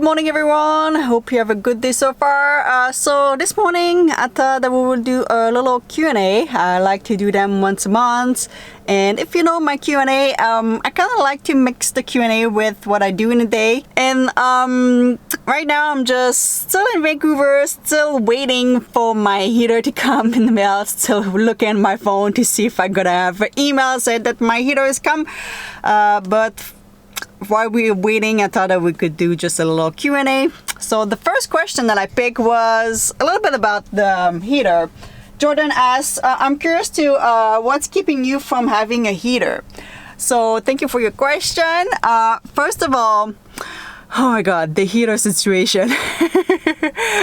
morning, everyone. Hope you have a good day so far. So this morning I thought that we will do a little Q&A. I like to do them once a month, and if you know my Q&A, I kind of like to mix the Q&A with what I do in a day. And right now I'm just still in Vancouver, still waiting for my heater to come in the mail, still looking at my phone to see if I'm gonna have an email saying that my heater has come, but while we were waiting, I thought that we could do just a little Q&A. So the first question that I picked was a little bit about the heater. Jordan asked, I'm curious to what's keeping you from having a heater? So thank you for your question. First of all, oh my god, the heater situation.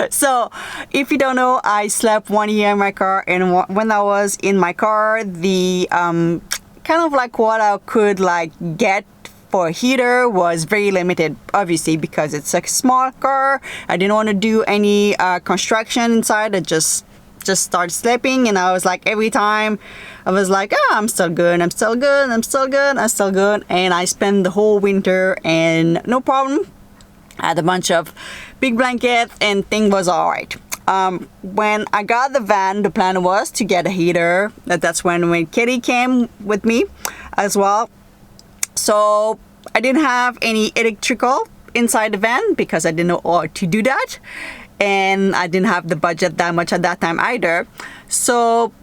So if you don't know, I slept 1 year in my car, and when I was in my car, the kind of like what I could like get for a heater was very limited, obviously, because it's a small car. I didn't want to do any construction inside. I just started sleeping, and I was like, every time I was like, oh, I'm still good, I'm still good, I'm still good, I'm still good. And I spent the whole winter and no problem. I had a bunch of big blankets and thing was all right. When I got the van, the plan was to get a heater. That's when Kitty came with me as well. So I didn't have any electrical inside the van because I didn't know how to do that, and I didn't have the budget that much at that time either. So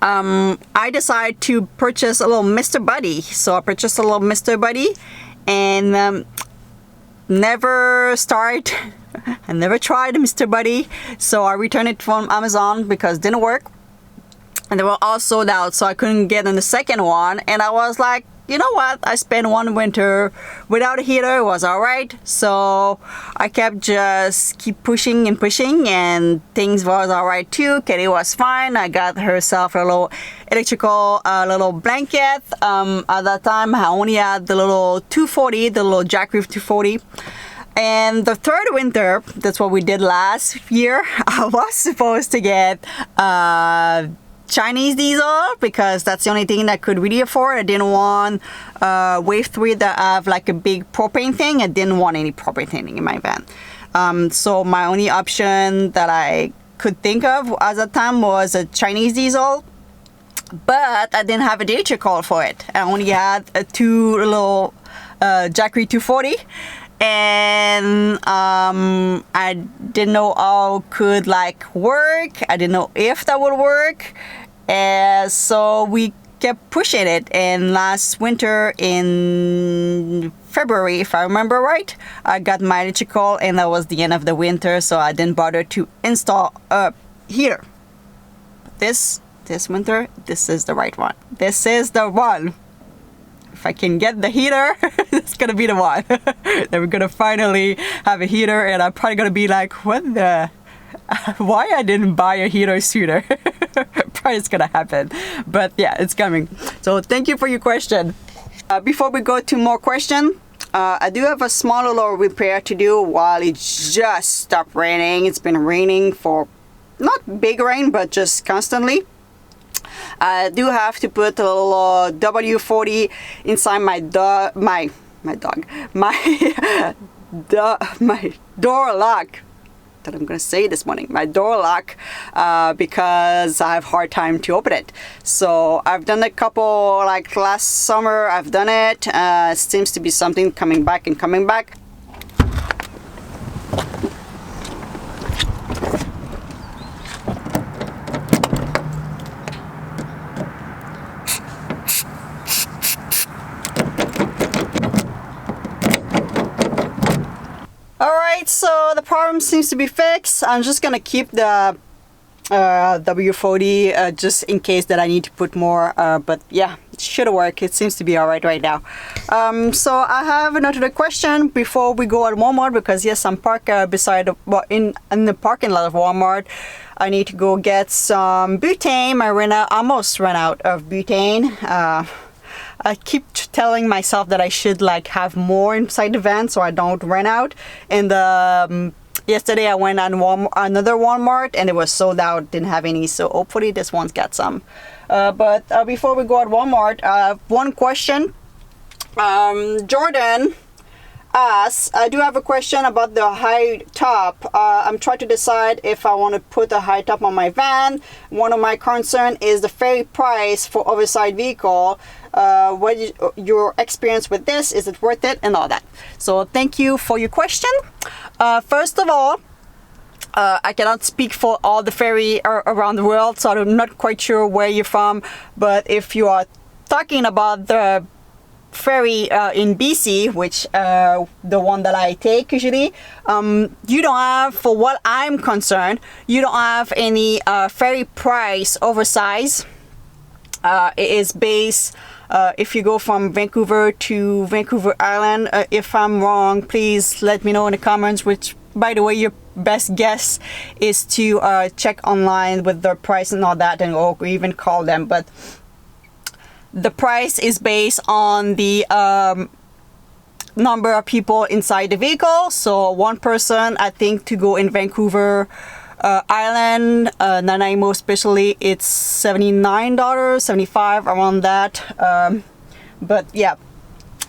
I decided to purchase a little Mr. Buddy. So I purchased a little Mr. Buddy, and I never tried Mr. Buddy. So I returned it from Amazon because it didn't work, and they were all sold out, so I couldn't get in the second one. And I was like, you know what, I spent one winter without a heater, it was alright. So I kept keep pushing and pushing, and things was alright too. Kitty was fine. I got herself a little electrical little blanket. At that time I only had the little 240, the little Jackroof 240. And the third winter, that's what we did last year, I was supposed to get Chinese diesel because that's the only thing that I could really afford. I didn't want Wave 3 that have like a big propane thing. I didn't want any propane thing in my van. So my only option that I could think of at that time was a Chinese diesel, but I didn't have a electrical for it. I only had a two little Jackroof 240. And I didn't know how it could like work. I didn't know if that would work, and so we kept pushing it. And last winter in February, if I remember right, I got my electrical, and that was the end of the winter, so I didn't bother to install a heater. This winter, this is the right one. This is the one. If I can get the heater, it's gonna be the one. Then we're gonna finally have a heater, and I'm probably gonna be like, what the, why I didn't buy a heater sooner? Probably it's gonna happen, but yeah, it's coming. So thank you for your question. Before we go to more question, I do have a small little repair to do while it just stopped raining. It's been raining for not big rain, but just constantly. I do have to put a little W40 inside my door lock. That I'm gonna say this morning, my door lock, because I have hard time to open it. So I've done a couple, like last summer I've done it. It seems to be something coming back. Alright, so the problem seems to be fixed. I'm just gonna keep the W40 just in case that I need to put more, but yeah, it should work. It seems to be alright right now. So I have another question before we go at Walmart, because yes, I'm parked beside in the parking lot of Walmart. I need to go get some butane. I almost ran out of butane. I keep telling myself that I should like have more inside the van so I don't run out. And yesterday I went on another Walmart, and it was sold out, didn't have any. So hopefully this one's got some. But before we go at Walmart, one question. Jordan asked, I do have a question about the Hightop. I'm trying to decide if I want to put a Hightop on my van. One of my concern is the ferry price for oversized vehicle. What is your experience with this? Is it worth it? And all that. So thank you for your question. First of all, I cannot speak for all the ferry around the world, so I'm not quite sure where you're from. But if you are talking about the ferry in BC, which the one that I take usually, you don't have, for what I'm concerned, you don't have any ferry price oversize. It is based, if you go from Vancouver to Vancouver Island. If I'm wrong, please let me know in the comments, which, by the way, your best guess is to check online with their price and all that, and or even call them. But the price is based on the number of people inside the vehicle. So one person, I think, to go in Vancouver Island, Nanaimo especially, it's $79, $75, around that. But yeah,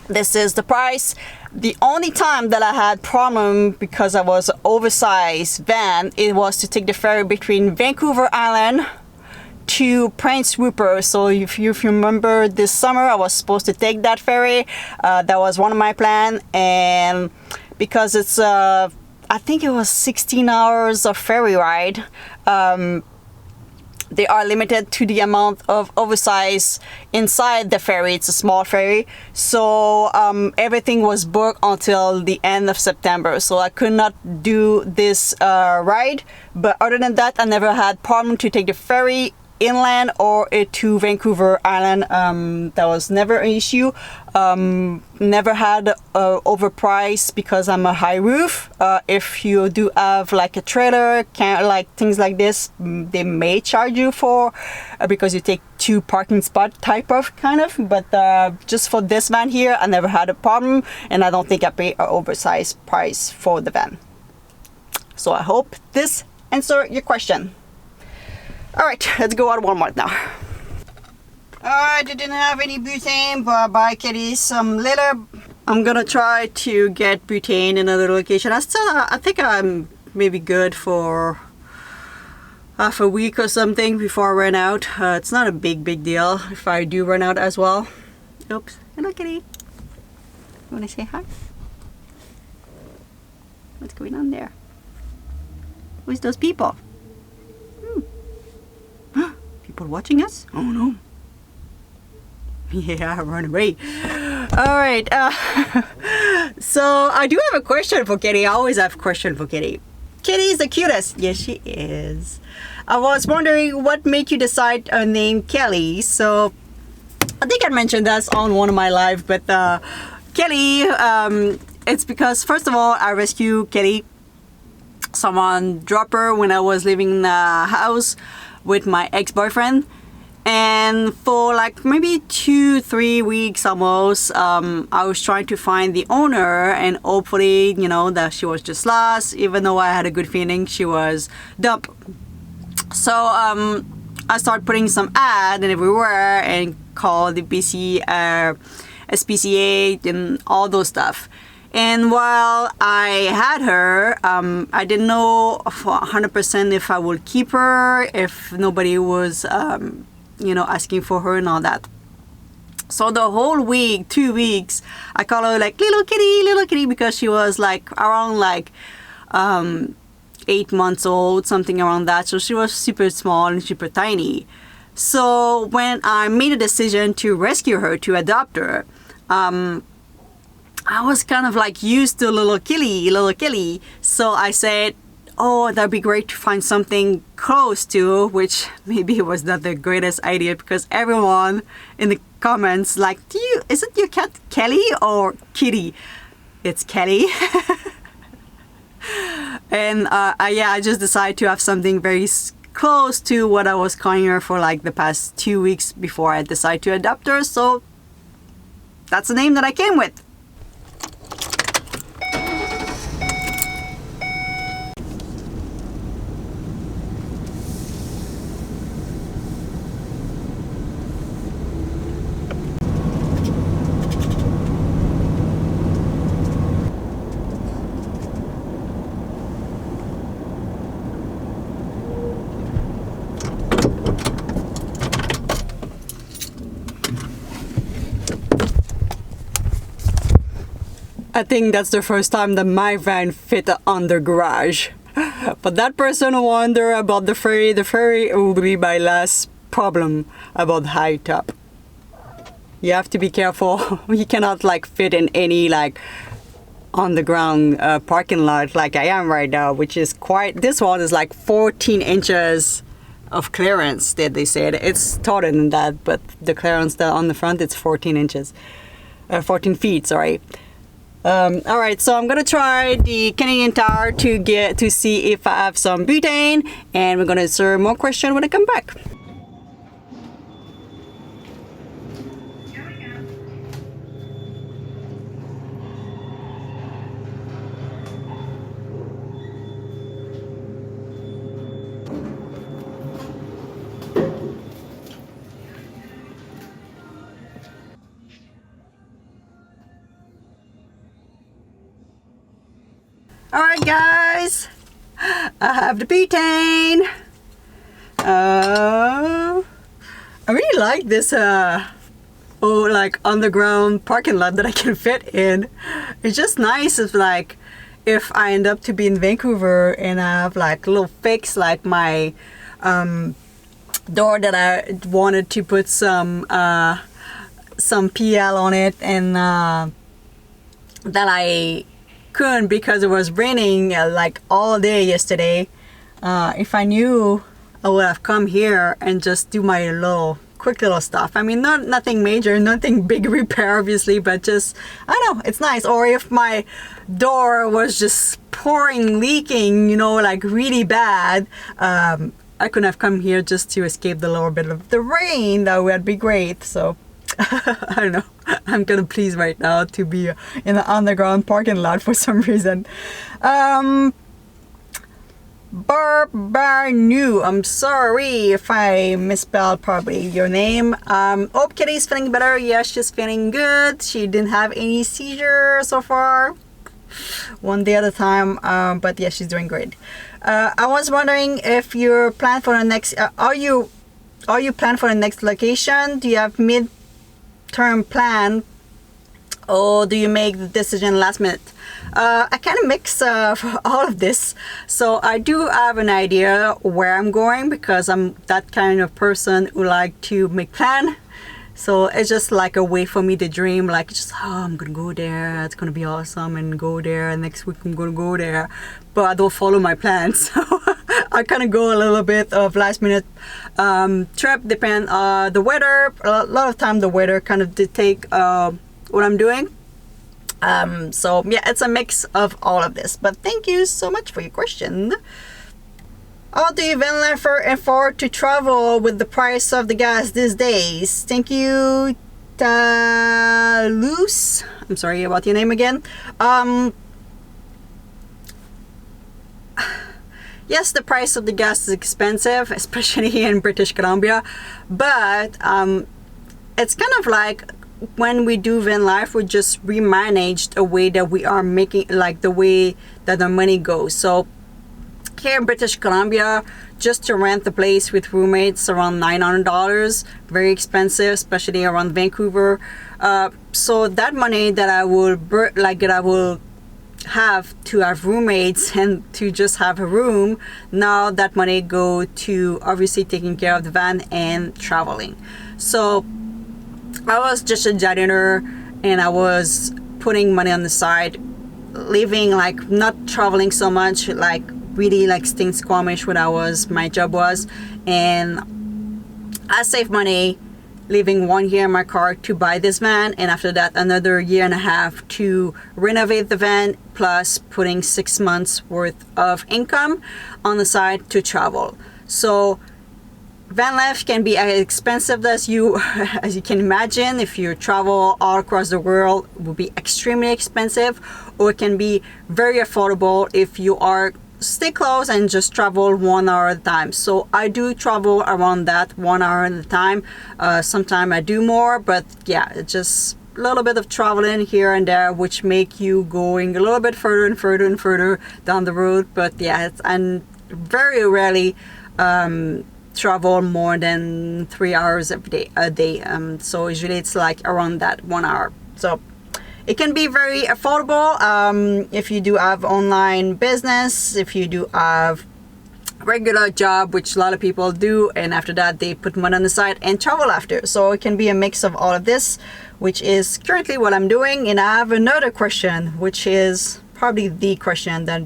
this is the price. The only time that I had problem because I was oversized van, it was to take the ferry between Vancouver Island to Prince Rupert. So if you remember, this summer I was supposed to take that ferry. That was one of my plans, and because it's I think it was 16 hours of ferry ride, they are limited to the amount of oversize inside the ferry. It's a small ferry, so everything was booked until the end of September, so I could not do this ride. But other than that, I never had problem to take the ferry inland or to Vancouver Island. That was never an issue. Never had overpriced because I'm a high roof. If you do have like a trailer, like things like this, they may charge you for because you take 2 parking spot type of kind of. But just for this van here, I never had a problem, and I don't think I paid an oversized price for the van. So I hope this answered your question. Alright, let's go out Walmart now. I didn't have any butane, but buy kitties some later. I'm gonna try to get butane in another location. I think I'm maybe good for half a week or something before I run out. It's not a big deal if I do run out as well. Oops. Hello, kitty. You wanna say hi? What's going on there? Who's those people? People watching us? Oh no. Yeah, run away. Alright, so I do have a question for Kitty. I always have a question for Kitty. Kitty is the cutest. Yes, she is. I was wondering what made you decide to name Kelly. So I think I mentioned that on one of my lives, but Kelly, it's because first of all, I rescued Kelly. Someone dropped her when I was living in a house with my ex-boyfriend, and for like maybe 2-3 weeks almost, I was trying to find the owner, and hopefully, you know, that she was just lost, even though I had a good feeling she was dumped. So I started putting some ad and everywhere and called the BC SPCA and all those stuff. And while I had her, I didn't know for 100% if I would keep her, if nobody was, you know, asking for her and all that. So the whole week, 2 weeks, I call her like little kitty, because she was like around like 8 months old, something around that. So she was super small and super tiny. So when I made a decision to rescue her, to adopt her, I was kind of like used to little Killy. So I said, oh, that'd be great to find something close to, which maybe was not the greatest idea, because everyone in the comments like, is it your cat Kelly or Kitty? It's Kelly. And yeah, I just decided to have something very close to what I was calling her for like the past 2 weeks before I decided to adopt her. So that's the name that I came with. I think that's the first time that my van fit on the garage. But that person who wonder about the ferry will be my last problem about Hightop. You have to be careful. You cannot like fit in any like on the ground parking lot like I am right now, which is quite, this one is like 14 inches of clearance that they said. It's taller than that, but the clearance that on the front, it's 14 inches. 14 feet, sorry. All right, so I'm gonna try the Canadian Tire to see if I have some butane, and we're gonna answer more questions when I come back. Alright guys, I have the butane. I really like this like underground parking lot that I can fit in. It's just nice if like if I end up to be in Vancouver and I have like a little fix like my door that I wanted to put some PL on it, and that I couldn't because it was raining like all day yesterday. If I knew, I would have come here and just do my quick little stuff. I mean, nothing major, nothing big repair obviously, but just, I don't know, it's nice. Or if my door was just pouring, leaking, you know, like really bad, I couldn't have come here just to escape the little bit of the rain. That would be great. So I don't know, I'm kind of pleased right now to be in the underground parking lot for some reason. Barbarnu, I'm sorry if I misspelled probably your name. Hope Kitty's feeling better. Yes, she's feeling good. She didn't have any seizure so far. One day at a time, but yeah, she's doing great. I was wondering if you're planned for the next, are you planned for the next location? Do you have mid-term plan, or do you make the decision last minute? I kind of mix all of this. So I do have an idea where I'm going because I'm that kind of person who like to make plan. So it's just like a way for me to dream, like just, oh, I'm gonna go there, it's gonna be awesome, and go there, and next week I'm gonna go there, but I don't follow my plans. So I kind of go a little bit of last minute trip, depend on the weather. A lot of time the weather kind of dictate what I'm doing. So yeah, it's a mix of all of this, but thank you so much for your question. How do you van life afford to travel with the price of the gas these days? Thank you, Talus. I'm sorry about your name again. Yes, the price of the gas is expensive, especially here in British Columbia, but it's kind of like when we do van life, we just remanage the way that we are making, like the way that the money goes. So here in British Columbia, just to rent the place with roommates around $900, very expensive, especially around Vancouver. So that money that I will have to have roommates and to just have a room, now that money go to obviously taking care of the van and traveling. So I was just a janitor and I was putting money on the side, living like not traveling so much, like really like staying Squamish when my job was, and I saved money leaving 1 year in my car to buy this van, and after that another 1.5 years to renovate the van, plus putting 6 months worth of income on the side to travel. So van life can be as expensive as you can imagine. If you travel all across the world, it will be extremely expensive, or it can be very affordable if you are stay close and just travel 1 hour at a time. So I do travel around that 1 hour at a time. Sometimes I do more, but yeah, it's just a little bit of traveling here and there, which make you going a little bit further and further and further down the road. But yeah, and very rarely travel more than 3 hours a day. So usually it's like around that 1 hour. So it can be very affordable if you do have online business, if you do have regular job, which a lot of people do, and after that they put money on the side and travel after. So it can be a mix of all of this, which is currently what I'm doing. And I have another question, which is probably the question that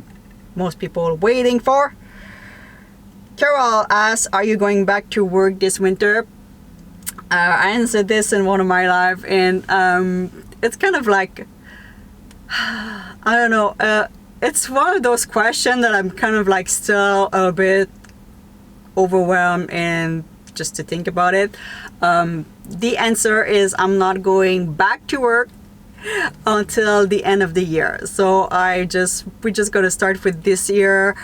most people are waiting for. Carol asks, are you going back to work this winter? I answered this in one of my live, and it's kind of like, I don't know, it's one of those questions that I'm kind of like still a bit overwhelmed and just to think about it. The answer is I'm not going back to work until the end of the year. So we're just going to start with this year.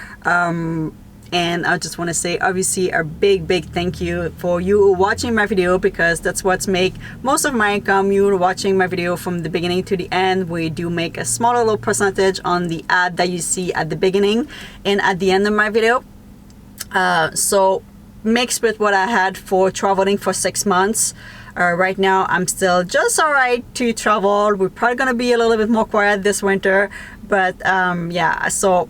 And I just want to say, obviously, a big thank you for you watching my video, because that's what's make most of my income. You watching my video from the beginning to the end. We do make a small little percentage on the ad that you see at the beginning and at the end of my video. So mixed with what I had for traveling for 6 months. Right now, I'm still just alright to travel. We're probably going to be a little bit more quiet this winter. But yeah, so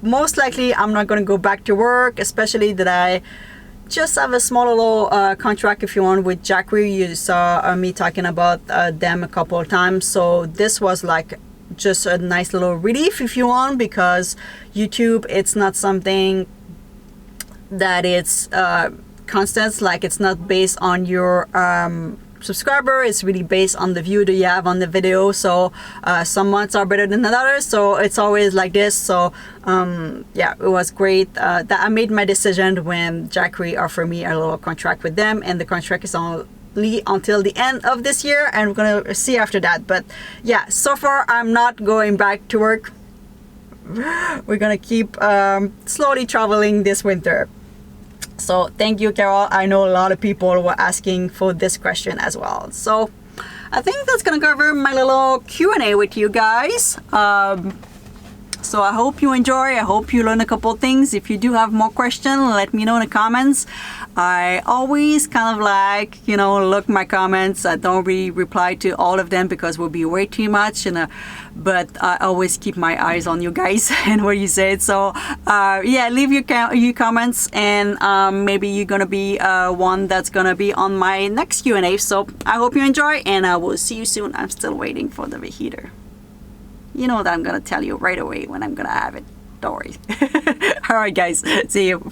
most likely I'm not going to go back to work, especially that I just have a small little contract, if you want, with Jackery. You saw me talking about them a couple of times. So this was like just a nice little relief, if you want, because YouTube, it's not something that it's constant, like it's not based on your subscriber. It's really based on the view that you have on the video. So some months are better than others, so it's always like this. So yeah, it was great that I made my decision when Jackery offered me a little contract with them, and the contract is only until the end of this year, and we're gonna see after that. But yeah, so far I'm not going back to work. We're gonna keep slowly traveling this winter. So thank you, Carol. I know a lot of people were asking for this question as well. So I think that's gonna cover my little Q&A with you guys. So I hope you enjoy. I hope you learn a couple things. If you do have more questions, let me know in the comments. I always kind of like, you know, look my comments. I don't really reply to all of them because it will be way too much, but I always keep my eyes on you guys and what you said. So yeah, leave your comments, and maybe you're gonna be one that's gonna be on my next Q&A. So I hope you enjoy, and I will see you soon. I'm still waiting for the heater. You know that I'm gonna tell you right away when I'm gonna have it. Don't worry. All right, guys. See you.